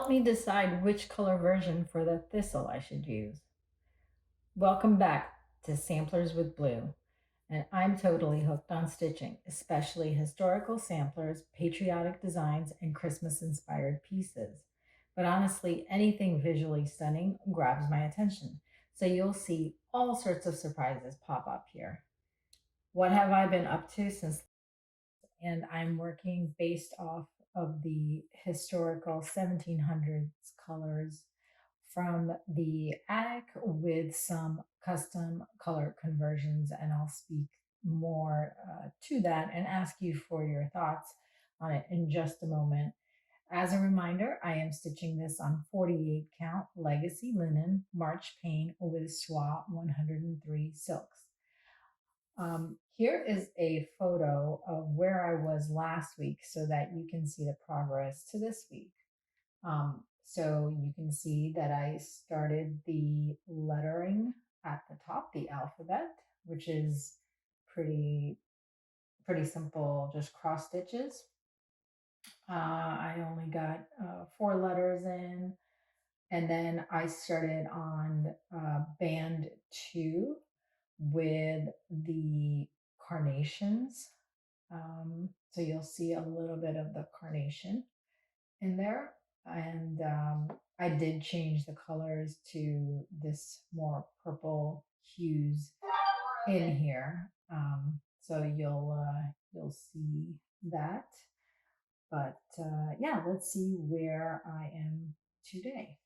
help me decide which color version for the thistle I should use. Welcome back to Samplers with Blue, and I'm totally hooked on stitching, especially historical samplers, patriotic designs, and Christmas inspired pieces. But honestly, anything visually stunning grabs my attention, so you'll see all sorts of surprises pop up here. What have I been up to since? And I'm working based off of the historical 1700s colors from the attic with some custom color conversions. And I'll speak more to that and ask you for your thoughts on it in just a moment. As a reminder, I am stitching this on 48 count legacy linen March Pain with Soie 103 silks. Here is a photo of where I was last week so that you can see the progress to this week. So you can see that I started the lettering at the top, the alphabet, which is pretty pretty simple, just cross stitches. I only got 4 letters in, and then I started on band 2 with the carnations. So you'll see a little bit of the carnation in there. And I did change the colors to this more purple hues in here. So you'll see that. But yeah, let's see where I am today.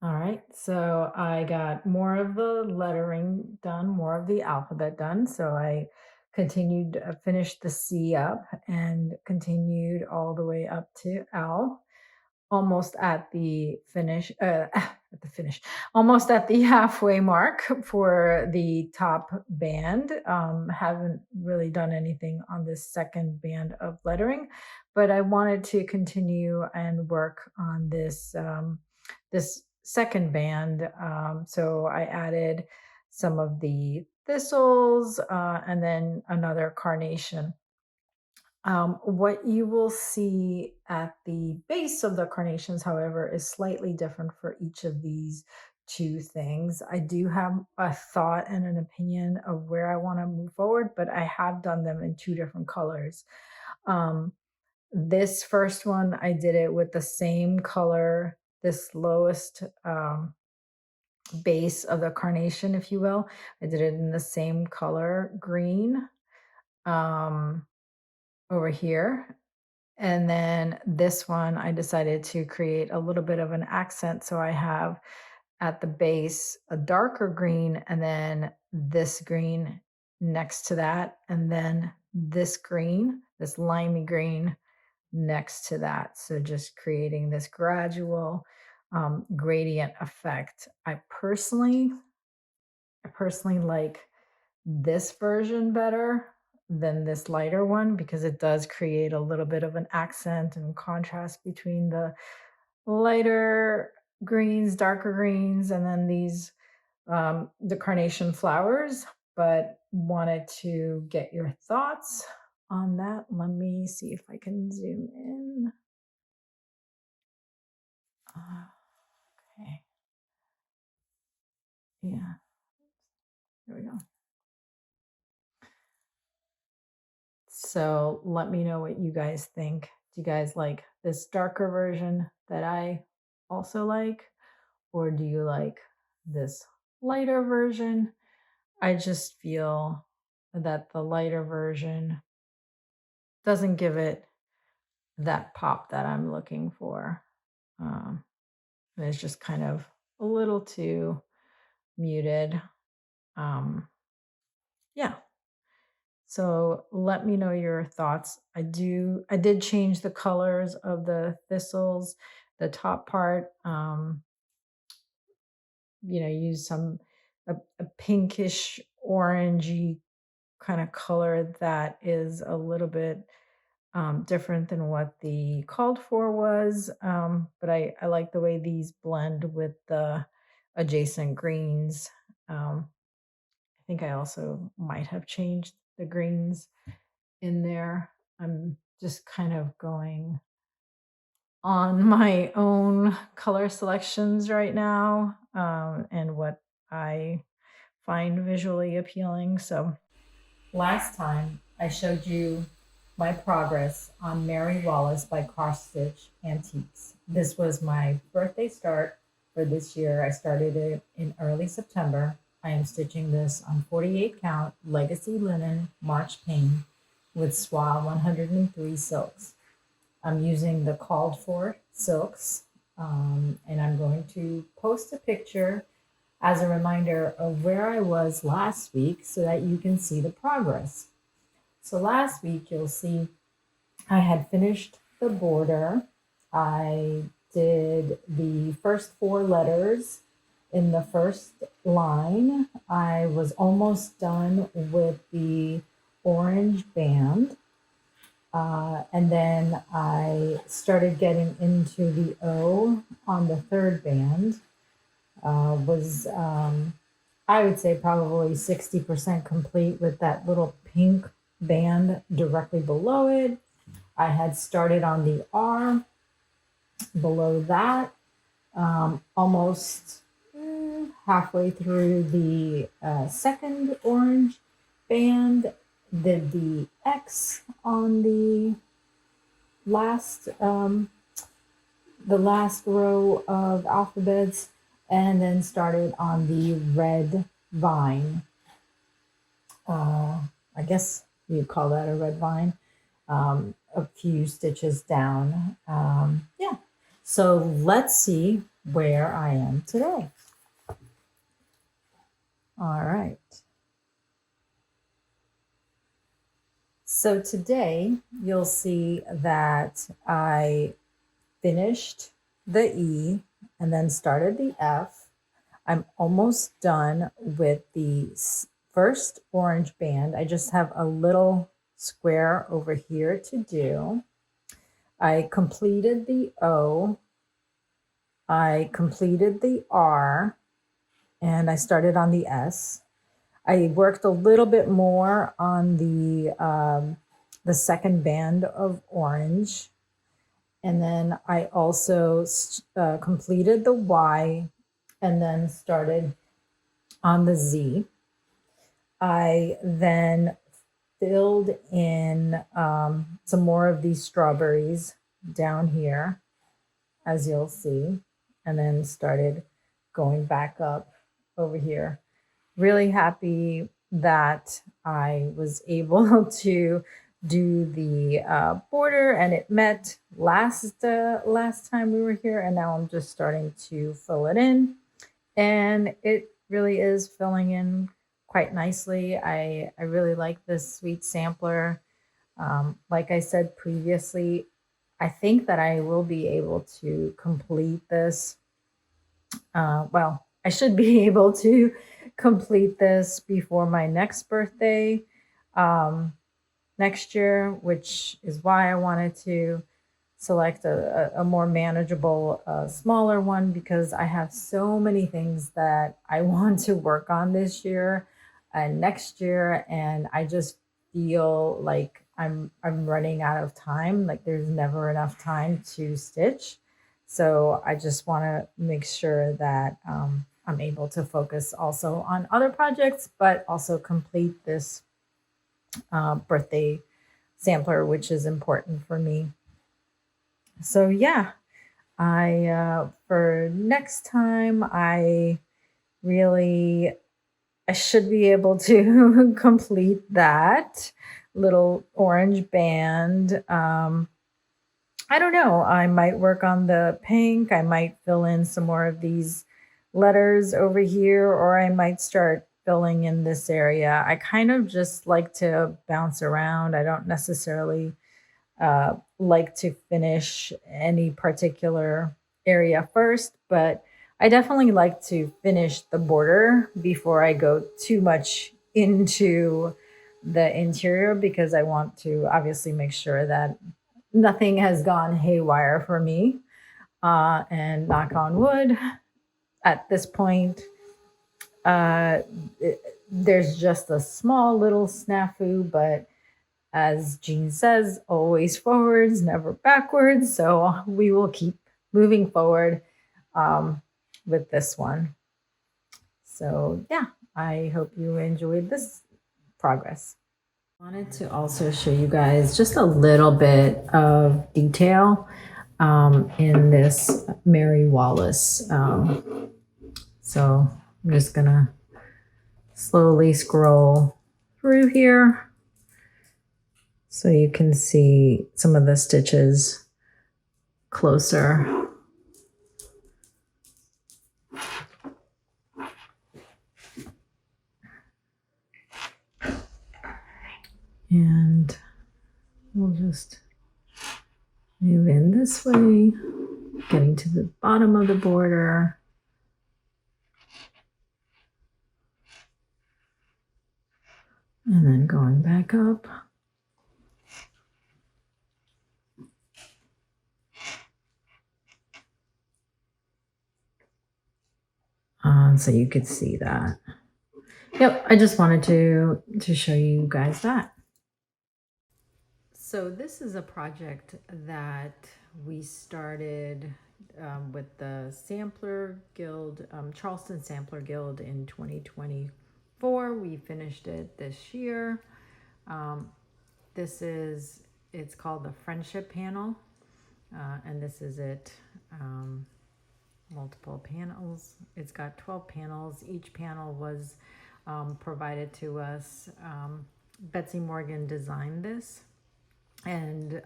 All right, so I got more of the lettering done, more of the alphabet done. So I continued, finished the C up and continued all the way up to L, almost at the finish, at the finish, almost at the halfway mark for the top band. Haven't really done anything on this second band of lettering, but I wanted to continue and work on this second band. So I added some of the thistles and then another carnation. What you will see at the base of the carnations, however, is slightly different for each of these two things. I do have a thought and an opinion of where I want to move forward, but I have done them in two different colors. This first one, I did it with the same color, this lowest base of the carnation, if you will. I did it in the same color, green, over here. And then this one, I decided to create a little bit of an accent. So I have at the base a darker green, and then this green next to that, and then this green, this limey green next to that. So just creating this gradual gradient effect. I personally like this version better than this lighter one because it does create a little bit of an accent and contrast between the lighter greens, darker greens, and then these the carnation flowers. But wanted to get your thoughts on that. Let me see if I can zoom in. Okay. Yeah. There we go. So let me know what you guys think. Do you guys like this darker version that I also like? Or do you like this lighter version? I just feel that the lighter version doesn't give it that pop that I'm looking for. And it's just kind of a little too muted. Yeah. So let me know your thoughts. I did change the colors of the thistles, the top part. Use a pinkish orangey kind of color that is a little bit different than what the called for was. But I like the way these blend with the adjacent greens. I think I also might have changed the greens in there. I'm just kind of going on my own color selections right now, and what I find visually appealing. So last time I showed you my progress on Mary Wallace by Cross Stitch Antiques. This was my birthday start for this year. I started it in early September. I am stitching this on 48 count legacy linen March Pain with Swa 103 silks. I'm using the called for silks, and I'm going to post a picture as a reminder of where I was last week so that you can see the progress. So last week you'll see I had finished the border. I did the first 4 letters in the first line. I was almost done with the orange band. And then I started getting into the O on the third band. I would say probably 60% complete with that little pink band directly below it. I had started on the R below that, almost halfway through the second orange band, did the X on the last row of alphabets, and then started on the red vine. I guess you'd call that a red vine. A few stitches down. Yeah. So let's see where I am today. All right. So today you'll see that I finished the E and then started the F. I'm almost done with the first orange band. I just have a little square over here to do. I completed the O. I completed the R, and I started on the S. I worked a little bit more on the second band of orange. And then I also completed the Y and then started on the Z. I then filled in some more of these strawberries down here, as you'll see, and then started going back up over here. Really happy that I was able to do the border, and it met last time we were here, and now I'm just starting to fill it in, and it really is filling in quite nicely. I really like this sweet sampler. Like I said previously, I think that I will be able to complete this. Well, I should be able to complete this before my next birthday next year, which is why I wanted to select a more manageable, smaller one, because I have so many things that I want to work on this year and next year, and I just feel like I'm running out of time. Like there's never enough time to stitch. So I just want to make sure that I'm able to focus also on other projects, but also complete this birthday sampler, which is important for me. So yeah, for next time, I should be able to complete that little orange band. I don't know. I might work on the pink. I might fill in some more of these letters over here, or I might start filling in this area. I kind of just like to bounce around. I don't necessarily like to finish any particular area first, but I definitely like to finish the border before I go too much into the interior because I want to obviously make sure that nothing has gone haywire for me. And knock on wood, at this point, uh, there's just a small little snafu, but as Jean says, always forwards, never backwards. So we will keep moving forward with this one. So yeah, I hope you enjoyed this progress. I wanted to also show you guys just a little bit of detail in this Mary Wallace. So I'm just gonna slowly scroll through here so you can see some of the stitches closer. And we'll just move in this way, getting to the bottom of the border. And then going back up. So you could see that. Yep, I just wanted to show you guys that. So this is a project that we started with the Sampler Guild, Charleston Sampler Guild in 2024. We finished it this year. It's called the Friendship Panel, and this is it. Multiple panels. It's got 12 panels. Each panel was provided to us. Betsy Morgan designed this, and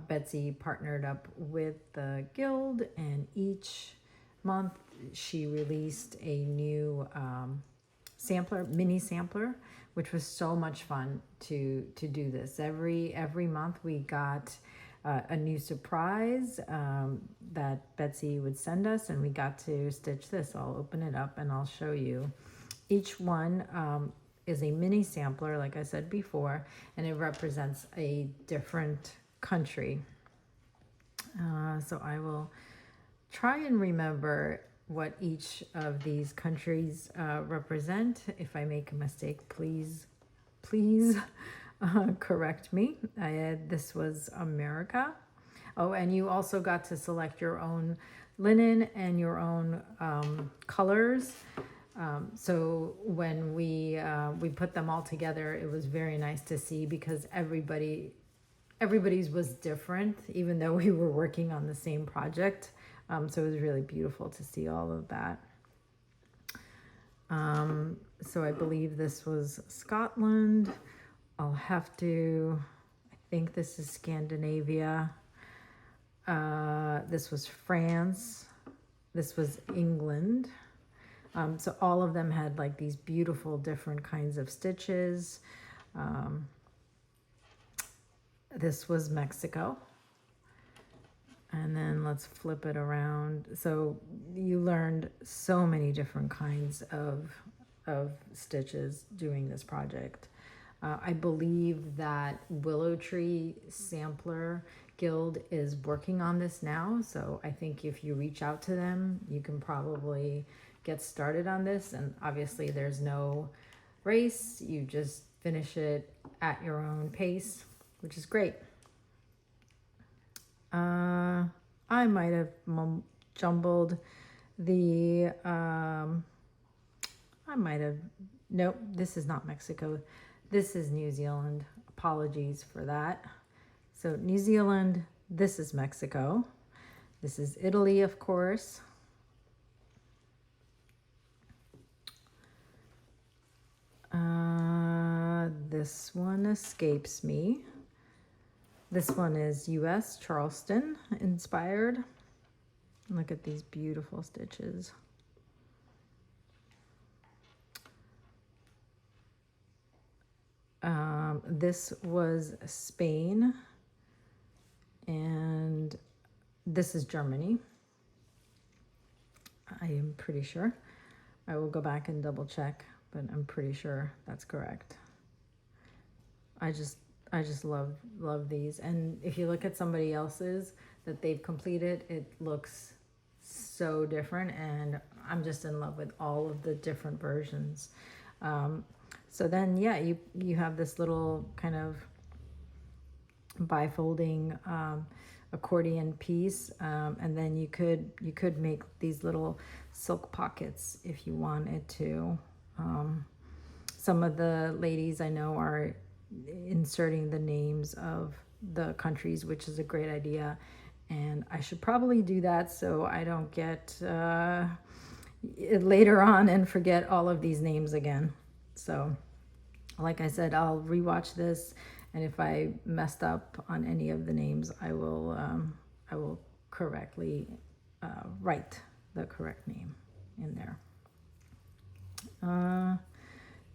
Betsy partnered up with the guild, and each month she released a new mini sampler, which was so much fun to do this. Every month we got a new surprise that Betsy would send us, and we got to stitch this. I'll open it up and I'll show you. Each one is a mini sampler, like I said before, and it represents a different country. So I will try and remember what each of these countries represent. If I make a mistake, please correct me. This was America. Oh, and you also got to select your own linen and your own colors. So when we put them all together, it was very nice to see because everybody's was different, even though we were working on the same project. So it was really beautiful to see all of that. So I believe this was Scotland. I think this is Scandinavia. This was France. This was England. So all of them had like these beautiful different kinds of stitches. This was Mexico. And then let's flip it around. So you learned so many different kinds of stitches doing this project. I believe that Willow Tree Sampler Guild is working on this now. So I think if you reach out to them, you can probably get started on this. And obviously there's no race. You just finish it at your own pace, which is great. I might have jumbled the, nope, this is not Mexico. This is New Zealand. Apologies for that. So New Zealand, this is Mexico. This is Italy, of course. This one escapes me. This one is US, Charleston inspired. Look at these beautiful stitches. This was Spain, and this is Germany. I am pretty sure. I will go back and double check, but I'm pretty sure that's correct. I just love these. And if you look at somebody else's that they've completed, it looks so different, and I'm just in love with all of the different versions. So then, yeah, you have this little kind of bifolding accordion piece, and then you could make these little silk pockets if you wanted to. Some of the ladies I know are inserting the names of the countries, which is a great idea, and I should probably do that so I don't get later on and forget all of these names again. So like I said, I'll rewatch this, and if I messed up on any of the names, I will correctly write the correct name in there.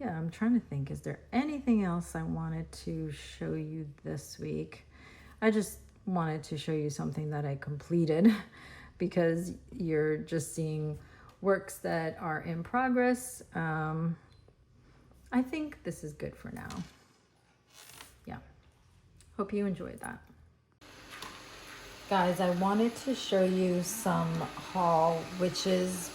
Yeah, I'm trying to think, is there anything else I wanted to show you this week? I just wanted to show you something that I completed because you're just seeing works that are in progress. I think this is good for now. Yeah, hope you enjoyed that. Guys, I wanted to show you some haul, which is,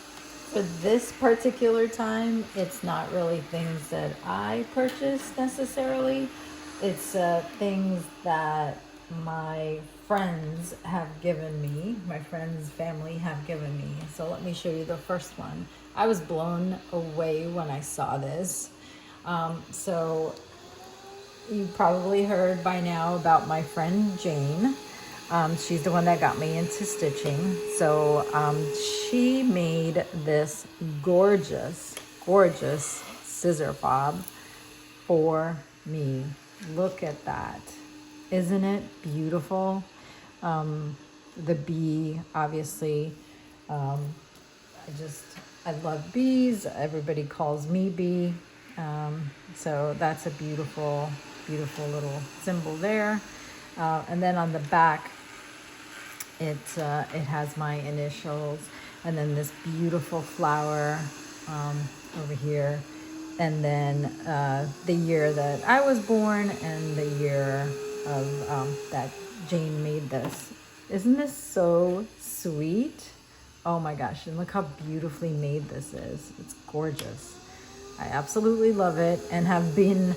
for this particular time, it's not really things that I purchased necessarily. It's things that my friends have given me, my friends' family have given me. So let me show you the first one. I was blown away when I saw this. So you probably heard by now about my friend Jane. She's the one that got me into stitching. So she made this gorgeous scissor fob for me. Look at that. Isn't it beautiful? The bee, obviously. I love bees. Everybody calls me Bee. So that's a beautiful little symbol there. And then on the back, it has my initials, and then this beautiful flower over here, and then the year that I was born and the year of that Jane made this. Isn't this so sweet? Oh my gosh, and look how beautifully made this is. It's gorgeous. I absolutely love it and have been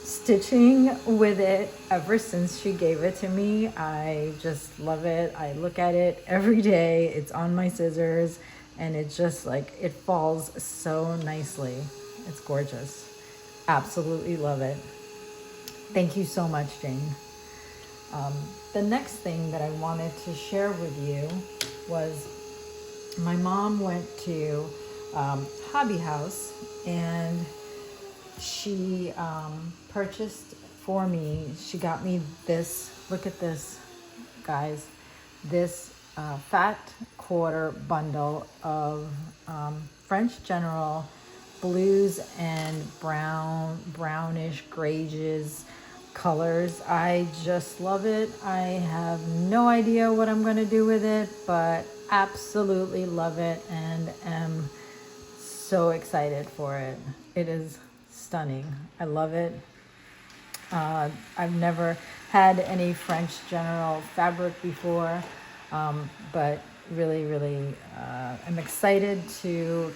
stitching with it ever since she gave it to me. I just love it. I look at it every day. It's on my scissors, and it's just like, it falls so nicely. It's gorgeous. Absolutely love it. Thank you so much, Jane. The next thing that I wanted to share with you was my mom went to Hobby House, and she purchased for me, she got me this, look at this, guys, this fat quarter bundle of French General blues and brownish grayish colors. I just love it. I have no idea what I'm going to do with it, but absolutely love it and am so excited for it. It is stunning. I love it. I've never had any French General fabric before, but really I'm excited to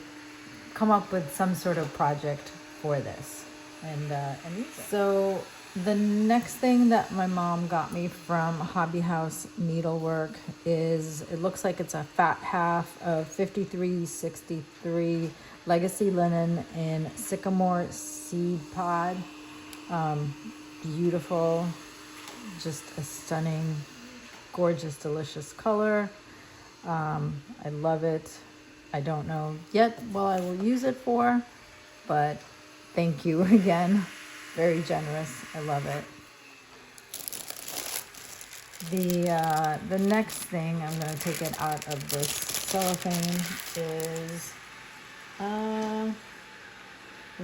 come up with some sort of project for this and use it. So the next thing that my mom got me from Hobby House Needlework is, it looks like it's a fat half of 5363 Legacy Linen in Sycamore Seed Pod. Beautiful, just a stunning, gorgeous, delicious color. I love it. I don't know yet what I will use it for, but thank you again. Very generous. I love it. The next thing, I'm going to take it out of this cellophane, is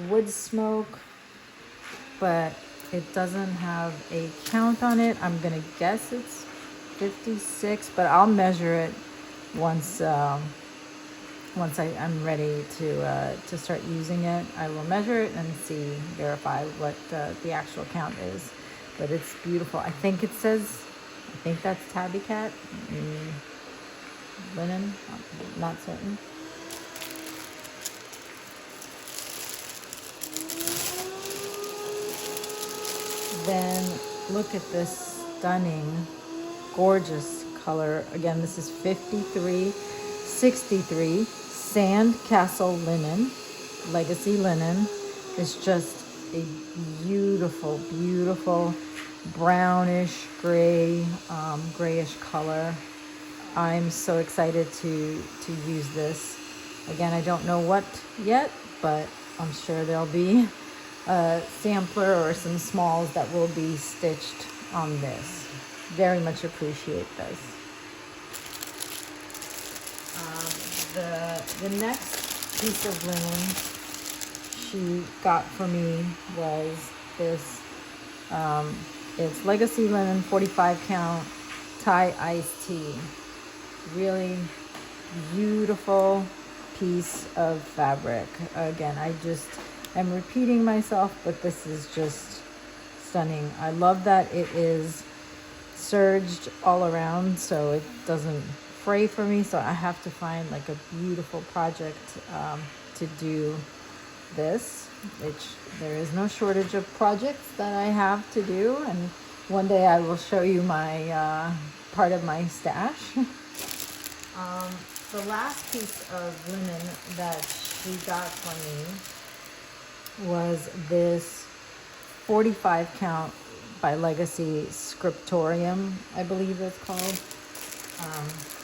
wood smoke, but it doesn't have a count on it. I'm going to guess it's 56, but I'll measure it once once I'm ready to start using it, I will measure it and verify what the actual count is. But it's beautiful. I think that's tabby cat, linen, not certain. Then look at this stunning, gorgeous color. Again, this is 5363 Sandcastle linen, legacy linen. It's just a beautiful, beautiful brownish gray, grayish color. I'm so excited to use this. Again, I don't know what yet, but I'm sure there'll be a sampler or some smalls that will be stitched on this. Very much appreciate this. The next piece of linen she got for me was this. It's legacy linen, 45 count, Thai iced tea. Really beautiful piece of fabric. Again, I'm repeating myself, but this is just stunning. I love that it is serged all around so it doesn't fray for me, so I have to find like a beautiful project to do this, which there is no shortage of projects that I have to do, and one day I will show you my part of my stash. The last piece of linen that she got for me was this 45 count by Legacy Scriptorium, I believe it's called.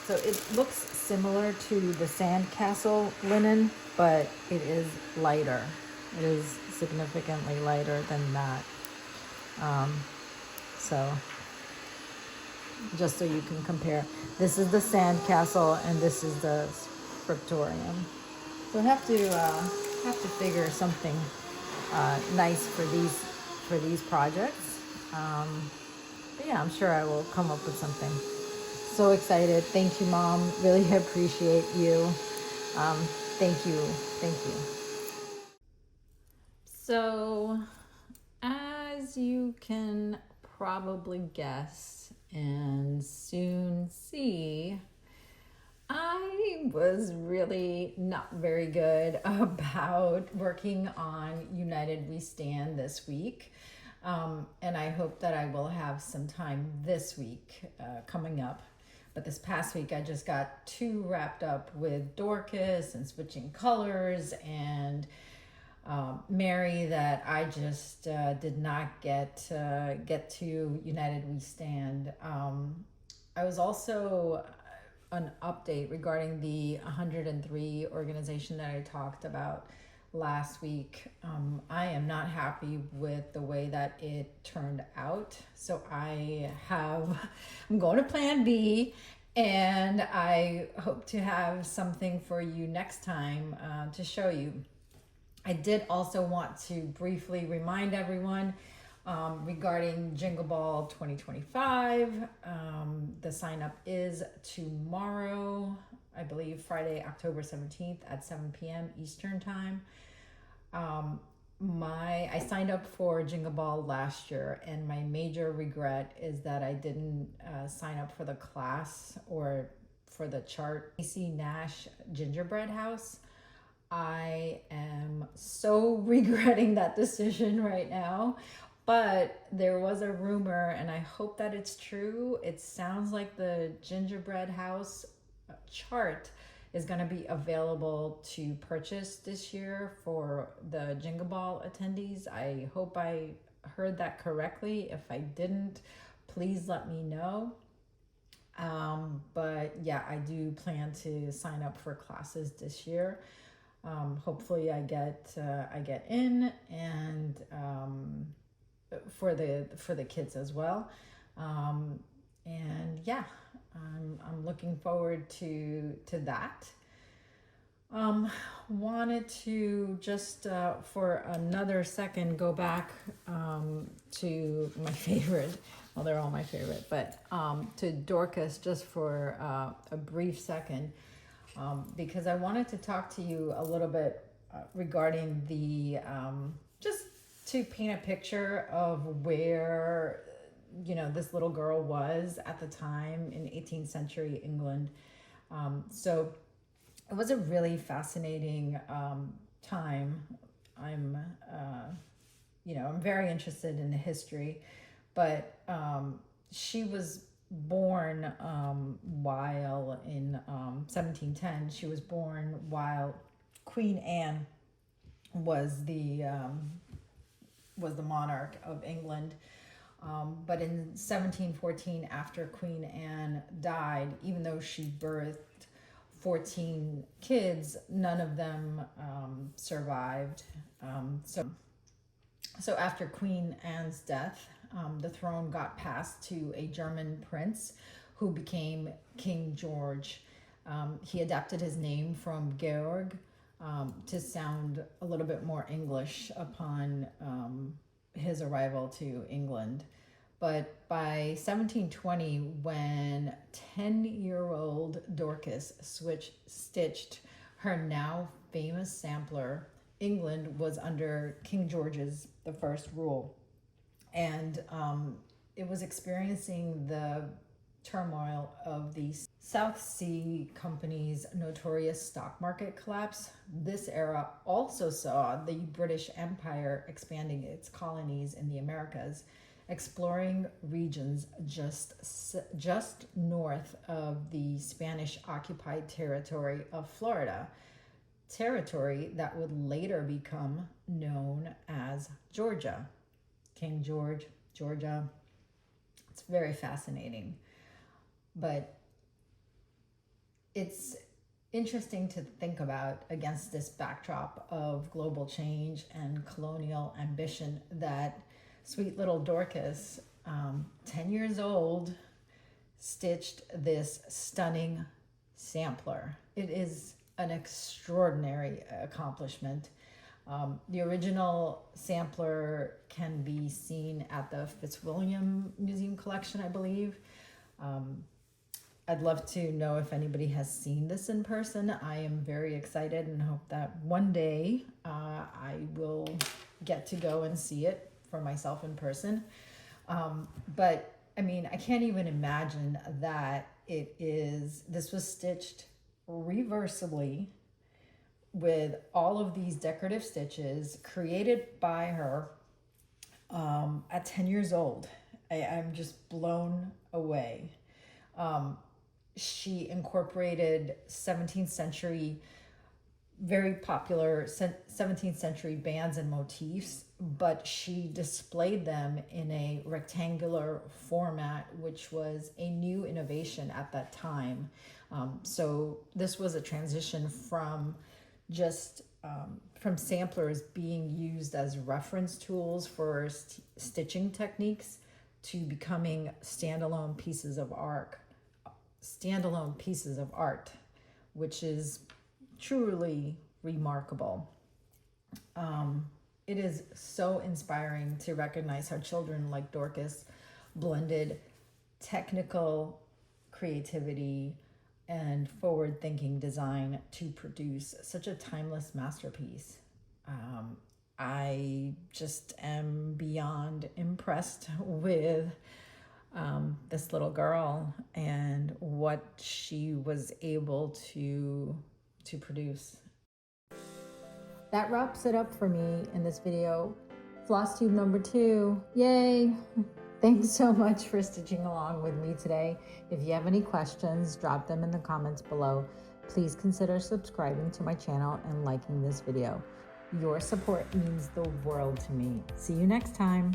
So it looks similar to the Sandcastle linen, but it is lighter. It is significantly lighter than that. So just so you can compare, this is the Sandcastle and this is the Scriptorium. So I have to figure something nice for these projects. But yeah, I'm sure I will come up with something. So excited. Thank you, Mom. Really appreciate you. Thank you. So, as you can probably guess and soon see, I was really not very good about working on United We Stand this week. And I hope that I will have some time this week coming up. But this past week, I just got too wrapped up with Dorcas and switching colors and Mary that I just did not get to United We Stand. I was also an update regarding the 103 organization that I talked about last week. I am not happy with the way that it turned out. So I'm going to plan B, and I hope to have something for you next time to show you. I did also want to briefly remind everyone regarding Jingle Ball 2025. The sign up is tomorrow, I believe Friday, October 17th at 7 p.m. Eastern time. I signed up for Jingle Ball last year, and my major regret is that I didn't sign up for the class or for the chart. AC Nash Gingerbread House. I am so regretting that decision right now, but there was a rumor, and I hope that it's true. It sounds like the Gingerbread House chart is going to be available to purchase this year for the Jingle Ball attendees. I hope I heard that correctly. If I didn't, please let me know. But yeah, I do plan to sign up for classes this year. Hopefully I get in, and for the kids as well. And yeah, I'm looking forward to that. Wanted to just for another second go back to my favorite. Well, they're all my favorite, but to Dorcas just for a brief second. because I wanted to talk to you a little bit regarding the, just to paint a picture of where, you know, this little girl was at the time in 18th century England. So it was a really fascinating time. I'm, I'm very interested in the history, but she was born while in 1710. She was born while Queen Anne was the monarch of England. But in 1714, after Queen Anne died, even though she birthed 14 kids, none of them survived. So after Queen Anne's death, the throne got passed to a German prince who became King George. He adapted his name from Georg to sound a little bit more English upon his arrival to England. But by 1720, when 10-year-old Dorcas stitched her now famous sampler, England was under King George's the first rule. And it was experiencing the turmoil of the South Sea Company's notorious stock market collapse. This era also saw the British Empire expanding its colonies in the Americas, exploring regions just north of the Spanish-occupied territory of Florida, territory that would later become known as Georgia. King George, Georgia. It's very fascinating. But it's interesting to think about against this backdrop of global change and colonial ambition that sweet little Dorcas, 10 years old, stitched this stunning sampler. It is an extraordinary accomplishment. The original sampler can be seen at the Fitzwilliam Museum collection, I believe. I'd love to know if anybody has seen this in person. I am very excited and hope that one day I will get to go and see it for myself in person. But I mean, I can't even imagine that this was stitched reversibly with all of these decorative stitches created by her at 10 years old. I'm just blown away. She incorporated 17th century, very popular 17th century bands and motifs, but she displayed them in a rectangular format, which was a new innovation at that time. So this was a transition from samplers being used as reference tools for stitching techniques to becoming standalone pieces of art, which is truly remarkable. It is so inspiring to recognize how children like Dorcas blended technical creativity and forward-thinking design to produce such a timeless masterpiece. I just am beyond impressed with this little girl and what she was able to produce. That wraps it up for me in this video. Flosstube number 2, yay! Thanks so much for stitching along with me today. If you have any questions, drop them in the comments below. Please consider subscribing to my channel and liking this video. Your support means the world to me. See you next time.